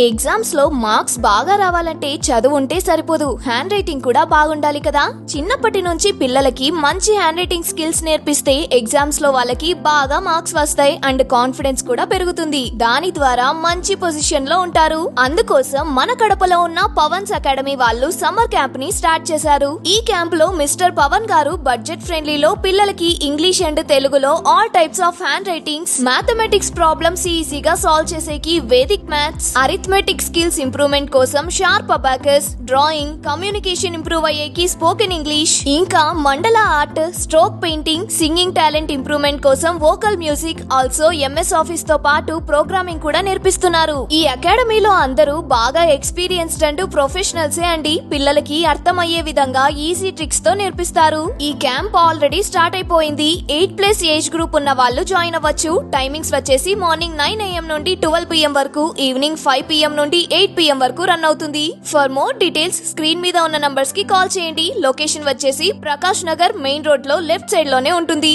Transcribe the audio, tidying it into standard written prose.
Exams లో marks బాగా రావాలంటే చదువు ఉంటే సరిపోదు, హ్యాండ్ రైటింగ్ కూడా బాగుండాలి కదా. చిన్నప్పటి నుంచి పిల్లలకి మంచి హ్యాండ్ రైటింగ్ స్కిల్స్ నేర్పిస్తే ఎగ్జామ్స్ లో వాళ్ళకి బాగా మార్క్స్ వస్తాయి అండ్ కాన్ఫిడెన్స్ కూడా పెరుగుతుంది. దాని ద్వారా మంచి పొజిషన్ లో ఉంటారు. అందుకోసం మన కడపలో ఉన్న పవన్స్ అకాడమీ వాళ్ళు సమ్మర్ క్యాంప్ ని స్టార్ట్ చేశారు. ఈ క్యాంప్ లో మిస్టర్ పవన్ గారు బడ్జెట్ ఫ్రెండ్లీలో పిల్లలకి ఇంగ్లీష్ అండ్ తెలుగులో all types of hand writings, mathematics problems ఈజీగా సాల్వ్ చేసేకి Vedic maths, arithmetic skills improvement కోసం sharp abacus, drawing, communication improve అయ్యేకి స్పోకెన్ ఇంగ్లీష్, ఇంకా mandala art, stroke painting, singing talent improvement కోసం vocal music, also MS office తో పాటు programming కూడా నేర్పిస్తున్నారు. ఈ అకాడమీలో అందరూ బాగా ఎక్స్పీరియన్స్డ్ అండ్ ప్రొఫెషనల్సే అండి. పిల్లలకి అర్థమయ్యే విధంగా ఈజీ ట్రిక్స్ తో నేర్పిస్తారు. ఈ క్యాంప్ ఆల్రెడీ స్టార్ట్ అయిపోయింది. 8+ ఏజ్ గ్రూప్ ఉన్న వాళ్ళు జాయిన్ అవ్వచ్చు. టైమింగ్స్ వచ్చేసి మార్నింగ్ 9 AM నుండి 12 PM వరకు, ఈవినింగ్ 5 PM నుండి 8 PM వరకు రన్ అవుతుంది. ఫర్ మోర్ డీటెయిల్స్ స్క్రీన్ మీద ఉన్న నంబర్స్ కి కాల్ చేయండి. లొకేషన్ వచ్చేసి ప్రకాష్ నగర్ మెయిన్ రోడ్ లో లెఫ్ట్ సైడ్ లోనే ఉంటుంది.